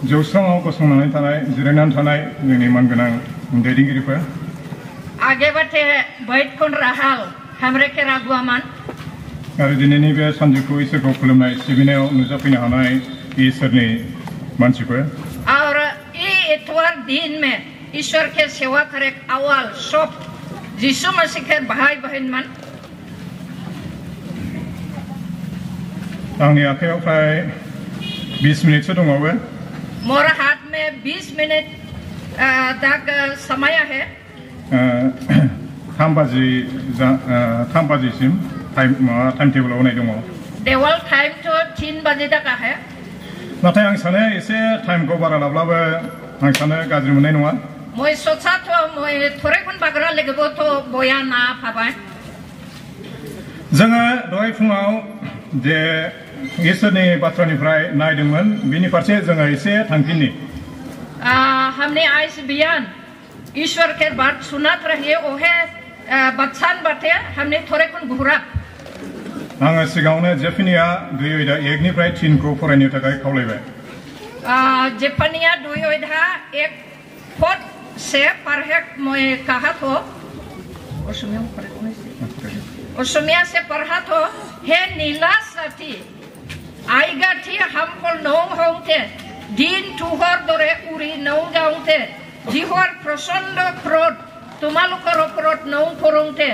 जौस्राङाव गसंनानै थानाय जिरायनानै थानाय जोंनि मानगोनां दैदेनगिरिफोर आगे बाटे बैठकन राहाल हमरे के रागुआमान आरो दिनैनि बे सानजौफु इसोरखौ खुलुमनाय सिबिनायाव नुजाफैनो हानाय इसोरनि मानसिफोर और ये इतवार दिन में ईश्वर के सेवा करे अवाल सब यीशु मसीह के भाई बहन मन आंनि आखायाव प्राय 20 मिनिटसो दंबावो मोर हाथ में 20 मिनट तक समय है 3 बाजिसिम टाइम टेबलाव होनाय दङ देवल टाइम तो 3 बजे तक है नाथाय आं सानो एसे टाइमखौ बारा लाब्लाबो आं सानो गाज्रि मोननाय नङा মই सोचा तो মই थोड़े खन बागरा लेगबो तो बया ना पाबाय जोङो दहाय फुङाव जे इसोरनि बाथ्रानिफ्राय नायदोंमोन बिनि फारसे जोङो एसे थांफिननि हमने आज बयान ईश्वर के बात सुनत रहिए ओहे बच्चान बाटे हमने थोड़े खन घुरा आङो सिगाङावनो जेफनिया 2:1 निफ्राय 3 खौ फरायनो थाखाय खावलायबाय जेफनिया 2:1 फोट से पढ़े मैं कहा तो असमिया से पढ़ा तो हे नीला साथी आईगा थी हमको नौंग होंगे दिन तुहर दरे उरी नौंग होंगे जिहर प्रचंड क्रोध तुम्हालोकर ओपरत नौंग फरोंगे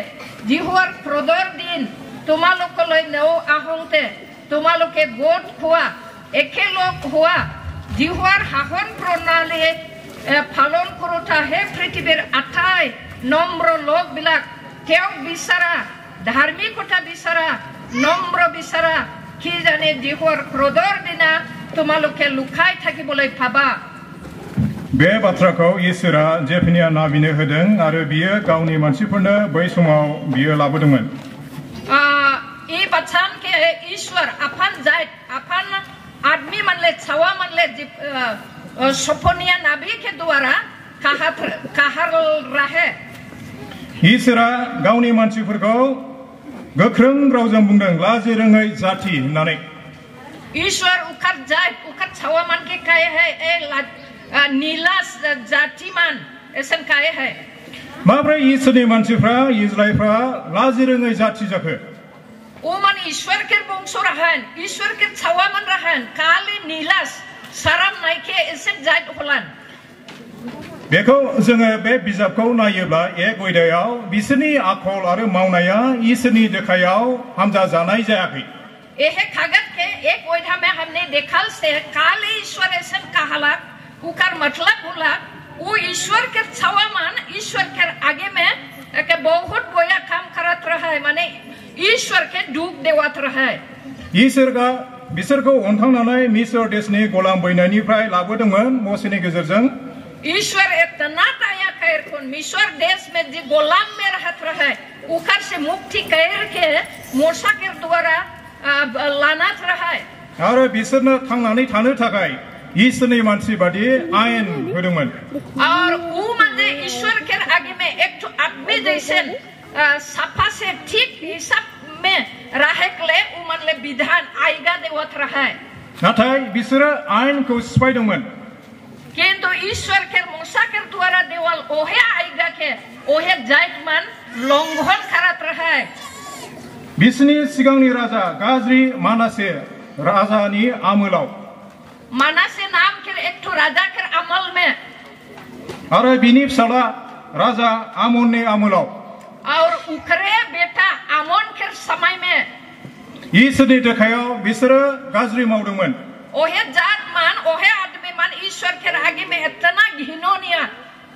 जिहर क्रोधर दिन तुम्हालोकলৈ नौ आहोंगे तुम्हालोके गोट हुआ एके लोग हुआ जिहर हाहन प्रणाली फालन करोता हे पृथ्वीर आटाई नम्र लोक बिलाक तेव बिचारा धार्मिकता बिचारा नम्र बिचारा कि जाने जिहर क्रोधर दिना तुम्हालोके लुकाय थाकिबोलै भाबा बे बाथ्राखौ इसोरा जेफनिया नाबिनो होदों आरो बियो गावनि मानसिफोरनो बै समाव बियो लाबोदोंमोन ई बच्चान के ईश्वर अपन जात अपन आदमी मनले छावा मनले सफनिया नाबी के द्वारा कहर रहे इसोरा गावनि मानसिफोरखौ गोख्रों रावजों बुंदों लाजि रोङै जाति होननानै ईश्वर उखर जात उखर छावा मन के कहे है ए नीला जाति मान ऐसन कहे है माब्रै इसोरनि मानसिफ्रा इजराइलफ्रा लाजि रोङै जाति जाखो ओ मन ईश्वर के बंश रहन ईश्वर के छावा मन रहन काली नीलास साराम नायके एसे जात होलान बेखौ जोङो बे बिजाबखौ नायोब्ला एक आयदायाव बिसोरनि आखल आरो मावनाया इसोरनि देखायाव हामजा जानाय जायाखै एहे कागज के एक आयदा में हमने देखल से काली ईश्वर ऐसे कहला उकर मतलब होला वो ईश्वर के छावामान ईश्वर के आगे में के बहुत बया काम करत रहा है माने ईश्वर के डूब देवत रहा है इसोरगा बिसोरखौ अनथांनानै मिस्र देशनि गलाम बैनायनिफ्राय लाबोदोंमोन मोसेनि गेजेरजों ईश्वर इतना दया कर मिस्र देश में जो गोलाम में रहत रहे उखर से मुक्ति कर के मूसा के द्वारा लानात रहे आरो बिसोरनो थांनानै थानो थाखाय इसोरनि मानसि बादि आयेन होदोंमोन और वो मंजे ईश्वर के आगे में एक तो आदमी जैसे सफा से ठीक हिसाब में रहे ले वो मनले विधान आईगा देवत रहे नाथाय बिसोरो आयेनखौ सिफायदोंमोन किंतु ईश्वर के मूसा के द्वारा देवल ओहे आईगा के ओहे जात मान लंघन करत रहे बिसोरनि सिगांनि राजा गाज्रि मानासे राजानि आमोलाव मानासे नाम के एक तो राजा के अमल में आरो बिनि फिसाला राजा आमोननि आमोलाव और उखरे बेटा आमोन के समय में इसोरनि देखायाव बिसोरो गाज्रि मावदोंमोन ओहे जात मान ओहे आदमी मान ईश्वर के आगे में इतना घिनौनिया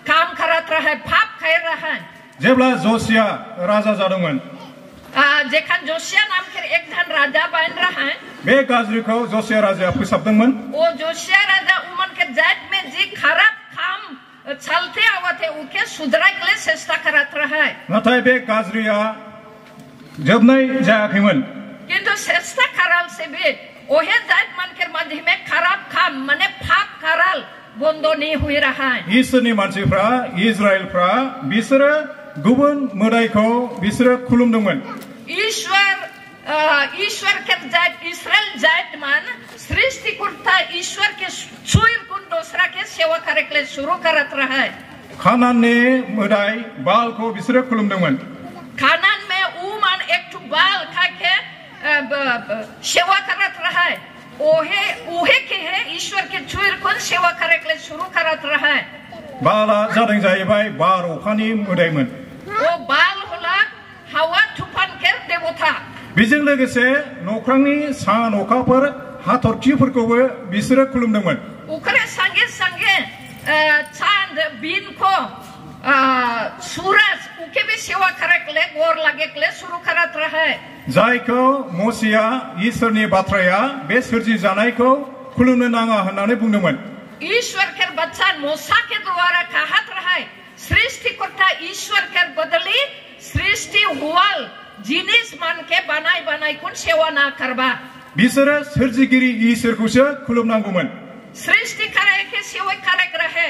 काम करत रहे पाप कर रहे जेब्ला जोसिया राजा जादोंमोन जेखन जोसिया नाम के एक धन राजा बन रहा है बे गाज्रिखौ जोसिया राजाया फोसाबदोंमोन ओ जोसिया राजा उमन के जात में जी खराब काम चलते आवते उके सुधराय के लिए चेष्टा करत रहा है नाथाय बे गाज्रिया जोबनाय जायाखैमोन किंतु चेष्टा कराल से भी ओहे जात मन के मध्य में खराब काम माने पाप कराल बंद नहीं हुई रहा है इसोरनि मानसिफ्रा इजराइलफ्रा बिसोरो गुबुन मोदायखौ बिसोरो खुलुमदोंमोन ईश्वर के जात इस्राएल जात मान सृष्टिकर्ता ईश्वर के सुइर को सेवा करेक्ले शुरू करत रहा है खानान ने मुदाय बाल को बिसरे खुलुमदोंमोन खानान में उमान एक टू बाल खाके सेवा करत रहा है ओहे के है ईश्वर के चुइर कोन सेवा करेक्ले शुरू करत रहा है बाला जादों जाहैबाय बार अखानि मुदायमोन ओ बाल होला हावा तुफान के देवता बेजों लोगोसे नख्रांनि सान अखाफोर हाथरखिफोरखौबो बिसोरो खुलुमदोंमोन उखरे संगे संगे चांद बिन को सूरज उके भी सेवा करेक्ले गोर लागेक्ले शुरू करत रहा है जायखौ मोसेया ईश्वरनि बाथ्राया बे सोरजि जानायखौ खुलुमनो नाङा होननानै बुंदोंमोन ईश्वर के बच्चा मूसा के द्वारा कहत रहा है सृष्टिकर्ता ईश्वर के बदली सृष्टि हुआल जिनिस मान के बनाई कुन सेवा ना करबा बिसोरो सोरजिगिरि ईश्वरखौसो खुलुमनांगौमोन सृष्टि करे के सेवा करेक रहे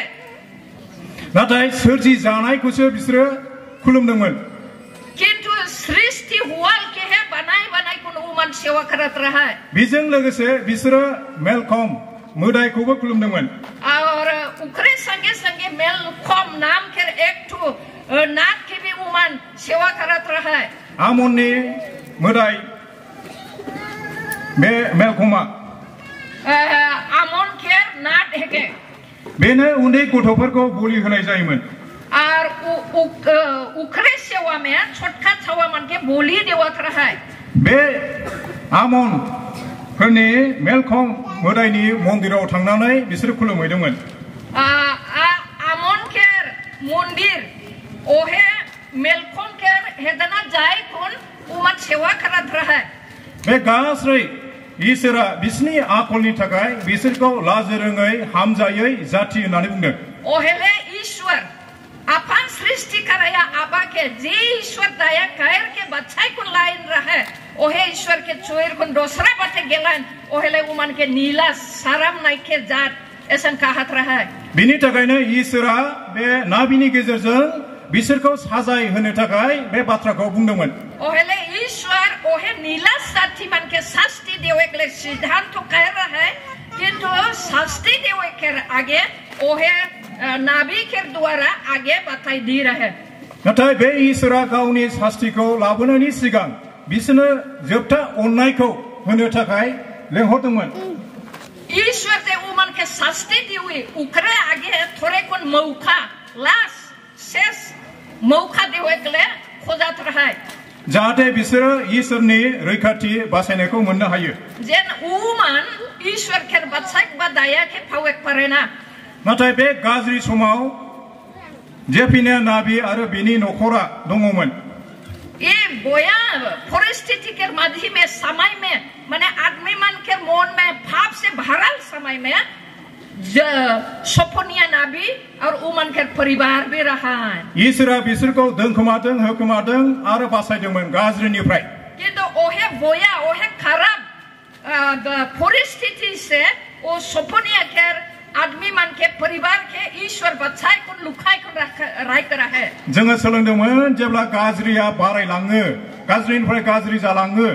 नाथाय सोरजि जानायखौसो बिसोरो खुलुमदोंमोन किंतु सृष्टि हुआल के है बनाई कुन उमान सेवा करत रहा है बेजों लोगोसे बिसोरो मेलखम मुदायखौबो खुलुमदोंमोन और उखरे संगे संगे मेलखम नाम के एक टू नाथ के भी उमान सेवा करत रहा है आमोननि मुदाय बे मेलखमा आमोन के नाथ हेके बेनो उन्दै गथ'फोरखौ बलि होनाय जायोमोन और उखरे सेवा में छोटका छावा मन के बोली देवत रहा है बे आमोन फोरनि मेलखम मोदायनि मन्दिराव थांनानै बिसोर खुलुमहैदोंमोन आमोन के मन्दिर ओहे मेलखम के हेदना जाय कोन उमन सेवा करत रहा है बे गासै ईश्वरा बिसोरनि आखलनि थाखाय बिसोरखौ लाजिरोङै हामजायै जाति होननानै बुंदों ओहेले ईश्वर अपन सृष्टि कराया आबा के जे ईश्वर दया कायर के बच्चाई को लाइन रहे ओहे ईश्वर के चोयर को दूसरा बाटे गेलन ओहेले उमन के नीला शरम नाइ के जात ऐसा कहत रहा है बिनि थाखायनो ईश्वरा बे नाबिनि गेजेरजों बिसोरखौ साजाय होनो थाखाय बे बाथ्राखौ बुंदोंमोन ओहेले ईश्वर ओहे नीला साथी मन के शास्ति देवेकले सिद्धांत तो कह रहा है किंतु शास्ति देवे के आगे ओहे नाबी के द्वारा आगे बताई दी रहे नाथाय बे ईश्वरा गावनि शास्तिखौ लाबोनायनि सिगां बिसोरनो जोबथा अननायखौ होनो थाखाय लेंहरदोंमोन ईश्वर दे उमन के शास्ति दिवी उखरे आगे थोड़े कोन मौका लास शेष मौका देवेकले खोजात रहा है जाहाथे बिसोरो ईश्वरनि रैखाथि बासायनायखौ मोननो हायो जेन उमान ईश्वर के बच्चाक बा दया के फावेक परेना नाथाय बे गाज्रि समाव जेफिने नाबी आरो बिनि नखरा दङमोन ये बोया परिस्थिति के मध्य में समय में माने आदमी मन के मन में पाप से भरल समय में सपनिया नाबी और उमन के परिवार भी रहा है ईश्वरा बिसोरखौ दोनखोमादों होखोमादों आरो बासायदोंमोन गाज्रिनिफ्राय किंतु ओहे बोया ओहे खराब परिस्थिति से ओ सपनिया के आदमी मन के परिवार के ईश्वर बच्चाई को लुकाई को राइक रहा है जोङो सोलोंदोंमोन जेब्ला गाज्रिया बारायलाङो गाज्रिनिफ्राय गाज्रि जालाङो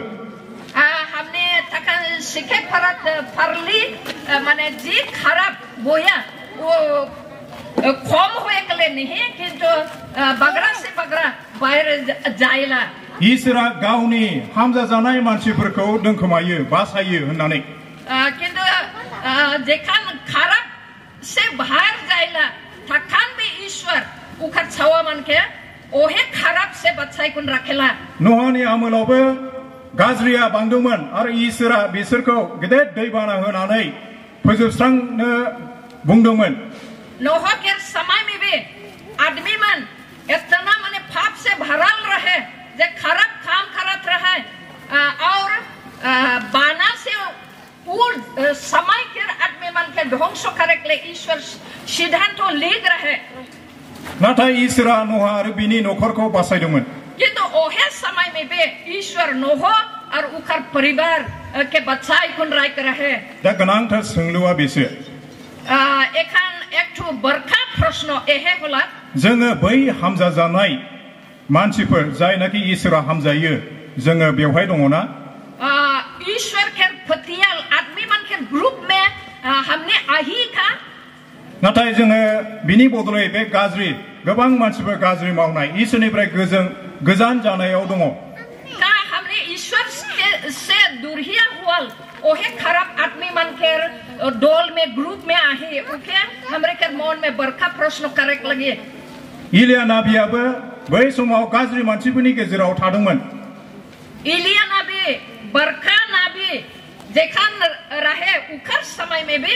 हमने तकन शिखे फरली माने जी खराब बोया वो कम हुए कले नहीं किंतु बगरा से बगरा बाहर जायला ईश्वरा गावनि हामजा जानाय मानसिफोरखौ दोनखोमायो बासायो होननानै किंतु जेखान खराब से बाहर जायला थकान भी ईश्वर उखर छावा मन के ओहे खराब से बच्चाई कुन रखेला नोहानि आमोलावबो गाज्रिया बांदोंमोन आरो ईश्वरा बिसोरखौ गेदेर दैबाना होनानै फोजोबस्रांनो बुंदोंमन नोह के समय में भी आदमी मन इतना माने पाप से भरल रहे जे खराब काम करत रहे और बाना से समय के आदमी मन के ध्वंस करे के ईश्वर सिद्धांत लीग रहे नाथाय ईश्वरा नोह आरो बिनि नखरखौ बासायदोंमोन किंतु ओहे समय में भी ईश्वर नोह और उखर परिवार के बच्चाई कुन राइक रहे दा गोनांथार सोंलुआ बेसो एखान एकटु बरखा प्रश्न एहे होला जोङो बै हामजा जानाय मानसिफोर जायनाखि ईश्वरा हामजायो जोङो बेवहाय दङना ईश्वर के फतियाल आदमी मन के ग्रुप में हमने आही का नाथाय जोङो बिनि बदलै बे गाज्रि गोबां मानसिफोर गाज्रि मावनाय इसोरनिफ्राय गोजान जानायाव दङ का हमने ईश्वर से दूरिया हुआ ओहे खराब आदमी मन के डोल में ग्रुप में आहे ओके हमरे के मन में बरखा प्रश्न करेक लगे इलिया नाबियाबो बै समाव गाज्रि मानसिफोरनि गेजेराव थादोंमोन इलिया नाबी बरखा नाबी जेखान रहे उखर समय में भी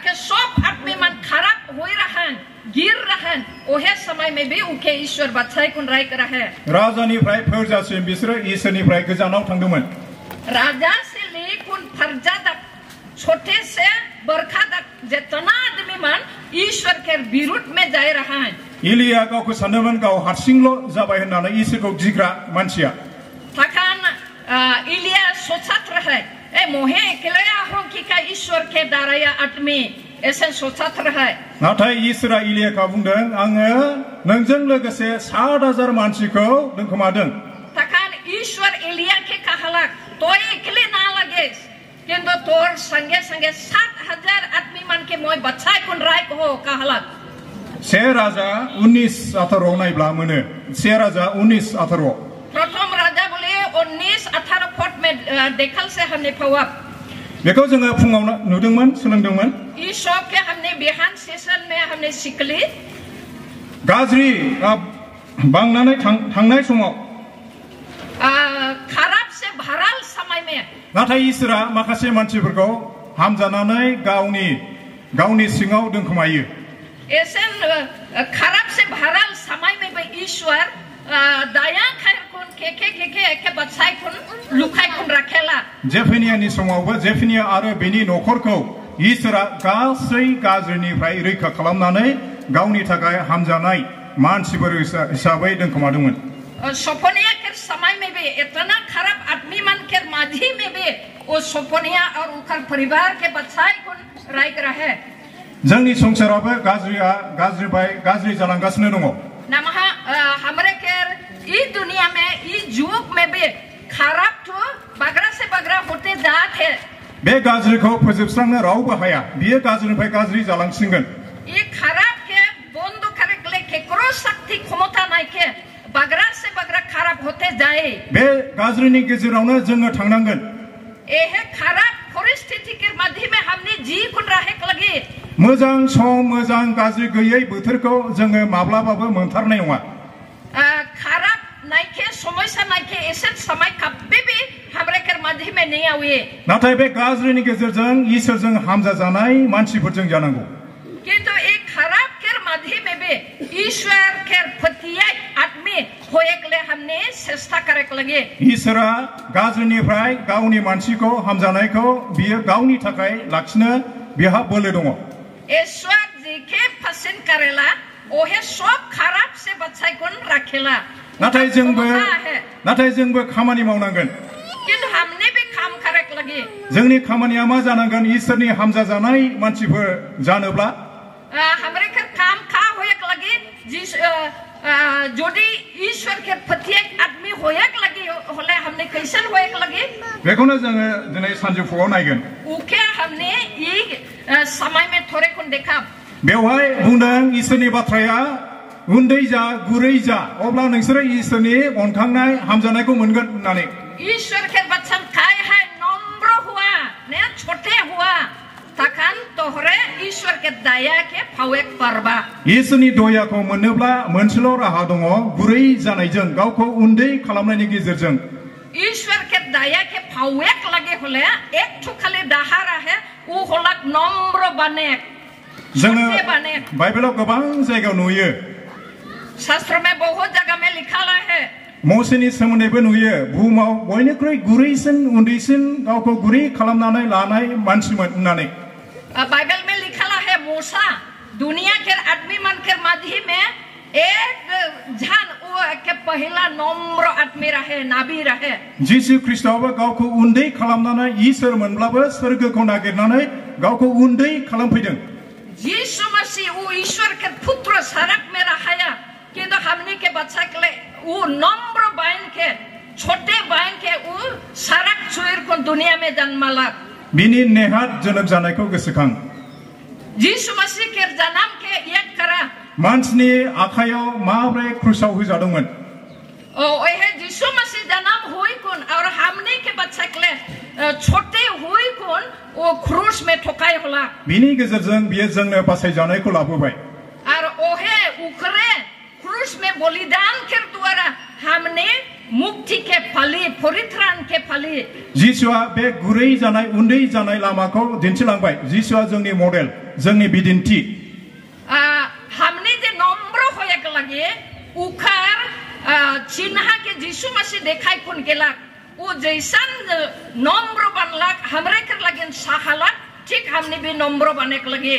के सब आदमी मन खराब हो रहन गिर रहन ओहे समय में भी उके ईश्वर बचाई कुन राय रहे राजानिफ्राय फौजासिम बिसोरो ईश्वरनिफ्राय गोजानाव थांदोंमोन राजा से लेकुन फरजा तक छोटे से बरखा तक जितना आदमी मन ईश्वर के विरुद्ध में जा रहा है इलिया गावखौ सानदोंमोन गाव हारसिंल' जाबाय होननानै ईश्वरखौ गिग्रा मानसिया तखन इलिया सोचत रहे ए मोहे अकेले हो कि का ईश्वर के दाराया आदमी ऐसे सोचत रहे नाथाय ईश्वरा इलियाखौ बुंदों आङो नोंजों लोगोसे 7,000 मानसिखौ दोनखोमादों तखन ईश्वर इलिया के कहलक तो अकेले ना लगेस किंतु तोर संगे संगे 7,000 आदमी मन के मोय बचाई कुन राय हो कहलक 1 राजा 19:18 नायब्ला मोनो 1 राजा 19:18 प्रथम राजा बोले 19:18 पद में देखल से हमने फवाब बेखौ जोङो फुङाव नुदोंमोन सोलोंदोंमोन इस सब के हमने बिहान सेशन में हमने सिखली गाज्रि बांनानै थांनाय समाव खराब से भराल समय में नाथाय ईश्वरा माखासे मानसिफोरखौ हामजानानै गावनि सिङाव दोनखोमायो ऐसे खराब से भराल समय में भी ईश्वर दया खैर कुन के बचाई कुन लुकाई कुन रखेला जेफेनियानि समावबो जेफेनिया आरो बेनि नखरखौ ईश्वरा गासै गाज्रिनिफ्राय रैखा खालामनानै गावनि थाखाय हामजानाय मानसिफोर हिसाबै दोनखोमादोंमोन सोफोनिया के समय में भी इतना खराब आदमी मन के माझी में भी वो सोफोनिया और उनका परिवार के बचाई कुन राइक रहे जोंनि संसाराबो गाज्रि जालांगासिनो दङ नमहा हमरे के ई दुनिया में ई जुग में भी खराब तो बगरा से बगरा होते जाते बे गाज्रिखौ फोजोबस्रांनो रावबो हाया बियो गाज्रिनिफ्राय गाज्रि जालांसिगोन ई खराब के बंद करे के करो शक्ति क्षमता नाय के बगरा से बगरा खराब होते जाए बे गाज्रिनि गेजेरावनो जोङो थांनांगोन एहे खराब परिस्थिति के मध्य में हमने जी कुन रहे लगे मोजां सम मोजां गाज्रि गैयै बोथोरखौ जोङो माब्लाबाबो मोनथारनाय नङा खराब नायके समस्या नायके ऐसे समय कभी भी हमरे के मध्य में नहीं आवे नाथाय बे गाज्रिनि गेजेरजों ईश्वरजों हामजा जानाय मानसिफोरजों जानांगौ किंतु एक खराब के मध्य में भी ईश्वर के प्रत्येक आदमी होएकले हमने चेष्टा करे लगे ईश्वरा गाज्रिनिफ्राय गावनि मानसिखौ हामजानायखौ बियो गावनि थाखाय लाखिनो बिहा बोलो दङ ईश्वर जी के पसंद करेला ओहे सब खराब से बचाई कुन रखेला नाथाय जोंबो खामानि मावनांगोन किंतु हमने भी काम करे लगे जोंनि खामानिया मा जानांगोन ईश्वरनि हामजा जानाय मानसिफोर जानोब्ला हमरे के काम का होएक लगे जिस जोड़ी ईश्वर के प्रत्येक आदमी होएक लगे होले हमने कैसन होएक लगे बेखौनो जोङो दिनै सानजौफुआव नायगोन उके हमने ई समय में थोड़े कुन देखा बेवहाय बुंदों ईश्वरनि बाथ्राया उन्दै जा गुरै जा अब्ला नोंसोरो ईश्वरनि अनखांनाय हामजानायखौ मोनगोन होननानै ईश्वर के वचन काय है नम्र हुआ ने छोटे हुआ तखन तोहरे ईश्वर के दया के फावेक परबा ईश्वरनि दयाखौ मोननोब्ला मोनसेल' राहा दङ गुरै जानायजों गावखौ उन्दै खालामनायनि गेजेरजों ईश्वर के दया के फावेक लगे होले एक ठुखाले दाहारा है उ होलक नम्र बने जोङो बाइबेलाव गोबां जायगायाव नुयो शास्त्र में बहुत जगह में लिखा है मोसेनि सोमोन्दैबो नुयो बुहुमाव बयनिख्रुइ गुरैसिन उन्दैसिन गावखौ गुरै खालामनानै लानाय मानसिमोन होननानै बाइबल में लिखा है मूसा दुनिया के आदमी मन के मध्य में एक जान वो के पहला नम्र आदमी रहे नाबी रहे जीसु ख्रीष्टआबो गावखौ उन्दै खालामनानै ईश्वर मोनब्लाबो स्वर्गखौ नागिरनानै गावखौ उन्दै खालामफैदों यीशु मसीह वो ईश्वर के पुत्र सड़क में रखाया किंतु हमने के बच्चा के लिए वो नम्र बहन के छोटे बहन के वो सड़क छुएर को दुनिया में जन्माला बिनि नेहात जोनोम जानायखौ गोसोखां Jisu Masih ke janam ke iat kara. मानसिनि आखायाव माब्रै क्रुसाव होजादोंमोन Oh, Jisu Masih janam hui kun और हमने के बच्चे के छोटे hui kun वो क्रूस में ठोकाई होला. बिनि गेजेरजों बियो जोंनो बासायजानायखौ लाबोबाय. और उखरे क्रूस में बलिदान के द्वारा हमने मुक्ति के फली परित्राण के फली. जिसुआ बे गुरै जानाय उन्दै जानाय लामाखौ दिन्थिलांबाय. जिसुआ जोंनि मडेल जोंनि बिदिन्थि. हमने जे नम्र होए के लगे उखार चिन्ह के जिसु मसीह देखाई कुन केला वो जैसन नम्र बनलक हमरे के लगे साहलक ठीक हमने भी नम्र बने के लगे.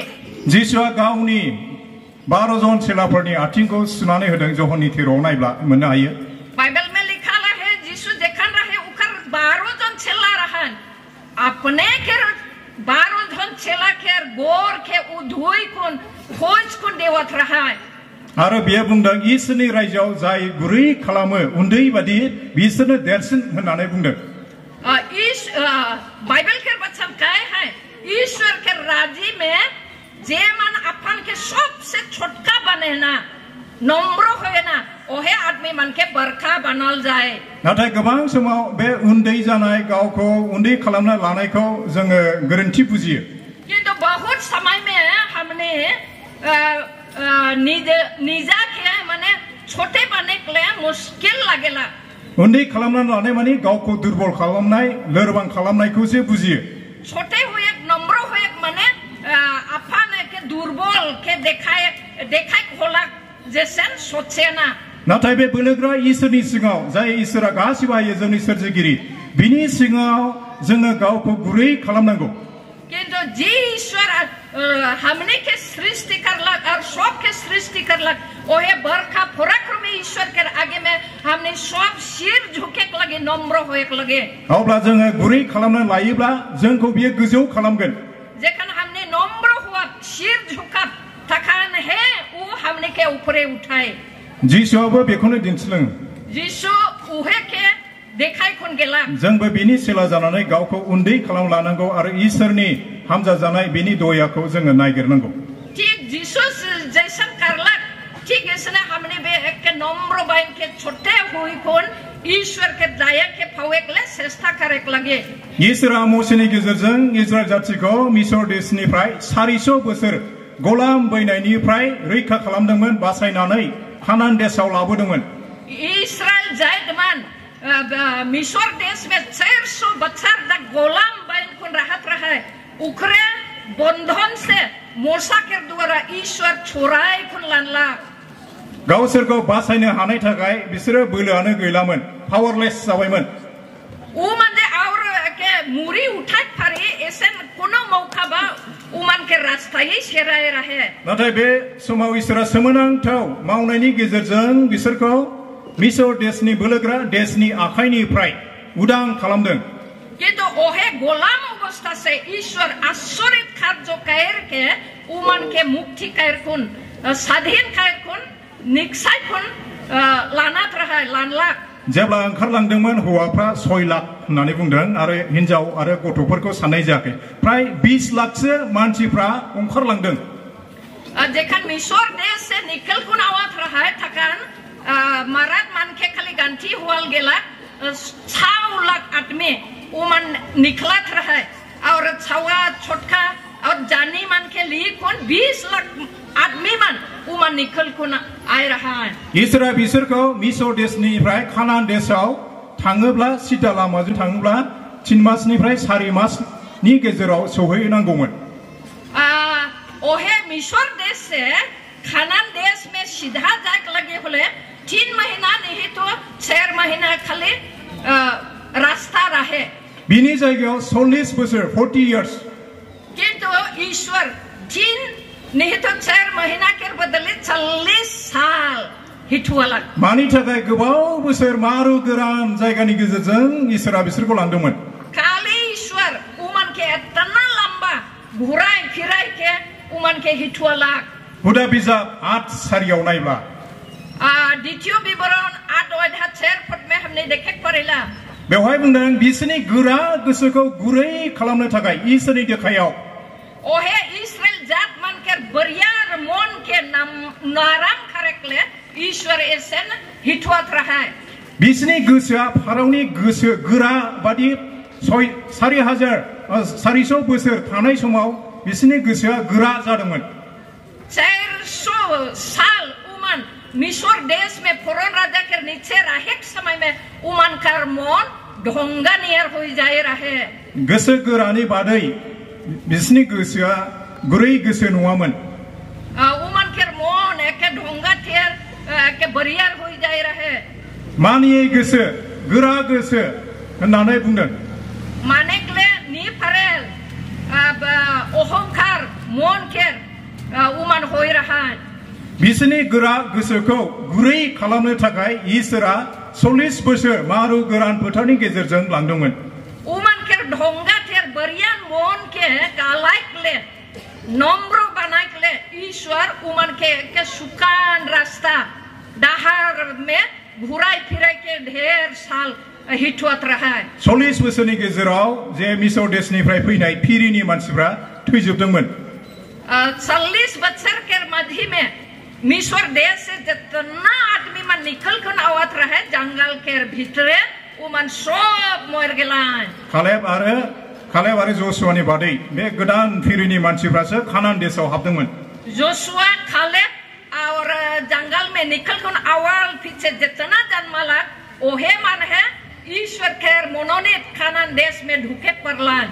जिसुआ गावनि 12 जन चेलाफोरनि आथिंखौ सुनानै होदों. जहननि 13 नायब्ला मोननो हायो. बाइबल में लिखा है जिसु देखन रहे उखर 12 जन चेला रहन अपने के 12 जन चेला के गोर के उधुई कुन खोज कुन देवत रहा. आरो बियो बुंदों इसोरनि रायजोआव जाय गुरै खालामो उन्दै बादि बिसोरनो देरसिन होननानै बुंदों. बाइबल के वचन क्या है ईश्वर के राज्य में जे मन अपन के सबसे छोटका बने ना नम्र होए ना ओहे आदमी मन के बरखा बनल जाए. नाथाय गोबां समाव बे उन्दै जानाय गावखौ उन्दै खालामना लानायखौ जोङो गोरोन्थि बुजियो. किन्तु बहुत समय में हमने निजा के माने छोटे बने के लिए मुश्किल लगेला. उन्दै खालामना लानाय माने गावखौ दुर्बल खालामनाय लोरबां खालामनायखौसो बुजियो. छोटे हुए नम्र हुए माने अपन के दुर्बल के देखाय होला जैसे सोचे ना. नाथाय बे बोलोग्रा इसोरनि सिगाङाव जाय इसोरा गासिबो हायो जोंनि सोरजिगिरि बिनि सिगाङाव जोङो गावखौ गुरै खालामनांगौ. किन्तु जी ईश्वर हमने के सृष्टि करलक और सब के सृष्टि करलक ओहे बरखा पराक्रमी ईश्वर के आगे में हमने सब सिर झुके के लगे नम्र होए के लगे. अब्ला जोङो गुरै खालामना लायोब्ला जोंखौ बियो गोजौ खालामगोन. जेखन हमने नम्र हुआ सिर झुका थकान है वो हमने के ऊपरे उठाए. जिसुआबो बेखौनो दिन्थिलोङो. जिसु उहे के देखाय कुन गेला. जोंबो बिनि सेला जानानै गावखौ उन्दै खालाम लानांगौ आरो इसोरनि हामजा जानाय बिनि दयाखौ जोङो नागिरनांगौ. ठीक जिसु जैसन करलक ठीक ऐसे हमने बे एक नम्र बाइन के छोटे हुई कुन ईश्वर के दया के फावे के लिए चेष्टा करे के लगे. इसोरा मोसेनि गेजेरजों इजराइल जातिखौ मिसर देशनिफ्राय 400 बोसोर गलाम बैनायनिफ्राय रैखा खालामदोंमोन बासायनानै कानान देशआव लाबोदोंमोन. इस्राएल जायदमान मिसर देश में 400 बच्चर तक गोलाम बन कुन रहत रहे उखरे बंधन से मोसा के द्वारा ईश्वर छुराय कुन लानला. गावसोरखौ बासायनो हानाय थाखाय बिसोरो बोलोआनो गैलामोन पावरलेस जाबायमोन. उमने और के मुरी उठाय फारि ऐसे कोनो मौका बा उमन के रास्तायै सेराय रहे. नाथाय बे समाव इसोरा सोमोनांथाव मावनायनि गेजेरजों बिसोरखौ मिसर देशनि बोलोग्रा देशनि आखाइनिफ्राय उदां खालामदों. किन्तु ओहे गोलाम अवस्था से ईश्वर आश्चर्य कार्य कर के उमन के मुक्ति कर कुन स्वाधीन कर कुन निक्साय कुन लानात रहा लानला. जेब्ला ओंखारलांदोंमोन हौवाफ्रा 6 लाख होननानै बुंदों आरो हिनजाव आरो गथ'फोरखौ साननाय जायाखै. प्राय 20 लाखसो मानसिफ्रा ओंखारलांदों. जेखान मिसर देश से निकल कुन आवत रहा थकान मराद मान के खाली गंठी हुआल गेला 6 लाख आदमी उमन निकलत रहे और छवा छोटका और जानी मन के लिए कौन 20 लाख आदमी मन उमन निकल कुन आय रहा है. इसोरा बिसोरखौ मिसर देशनिफ्राय कानान देशआव थाङोब्ला सिदा लामाजों थाङोब्ला 3 मासनिफ्राय 4 मासनि गेजेराव सौहैनांगौमोन. ओहे मिसर देश से कानान देश में सीधा जाके लगे होले 3 महीना नहीं तो 4 महीना खाली रास्ता रहे. बिनि जायगायाव 40 बोसोर 40 इयर्स. किंतु ईश्वर 3 नहीं तो 4 महीना के बदले 40 साल हिटुआला. मानि थाखाय गोबाव बोसोर मारु गोरान जायगानि गेजेरजों इसोरा बिसोरखौ लांदोंमोन. खाली ईश्वर उमन के इतना लंबा घुराय फिराय के उमन के हिटुआला. हुदा बिजाब 8 सारियाव नायब्ला द्वितीय विवरण 8 अध्याय 4 पद में हमने देखे पड़ेला. बेवहाय बुंदों बिसोरनि गोरा गोसोखौ गुरै खालामनो थाखाय इसोरनि देखायाव ओहे इस्राएल जात मन बरियार मन के नाराम खारेकले ईश्वर एसेन हिथुआत रहा है बिसोरनि गोसोआ फारौनि गोसो गोरा बादि 4,400 बोसोर थानाय समाव बिसोरनि गोसोआ गोरा जादोंमोन 400 साल उमान मिस्र देश में फरौन राजा के नीचे रहे समय में उमान का मन ढोंगा नियर हो जाए रहे गोसो गोरानि बादै बिसोरनि गोसोआ गुरै गोसो नङामोन उमान के मन एके ढोंगा थेर एके बरियार हो जाए रहे मानियै गोसो गोरा गोसो होननानै बुंदों मानेकले नि फारेल अहंकार मन के उमान होय रहा बिसोरनि गोरा गोसोखौ गुरै खालामनो थाखाय इसोरा 40 बोसोर मारु गोरान फोथारनि गेजेरजों लांदोंमोन उमान के ढोंगा थेर बरियान मन के कालाइकले नम्र बनाइकले ईश्वर उमान के सुकान रास्ता दाहार में घुराई फिराई के ढेर साल हिथुआत रहा है 40 बोसोरनि गेजेराव जे मिस्र देशनिफ्राय फैनाय फिरिनि मानसिफ्रा थैजोबदोंमोन 40 बच्चर के मध्य में मिस्र देश से जितना आदमी मन निकल कर आवत रहे जंगल के भीतरे उमन सब मर गेलान कालेब आरो जोशुआनि बादै बे गोदान फिरिनि मानसिफ्रासो कानान देशआव हाबदोंमोन जोशुआ कालेब और जंगल में निकल कर आवाल पीछे जितना जनमाला ओहे मन है ईश्वर के मनोनीत कानान देश में ढुके पड़लान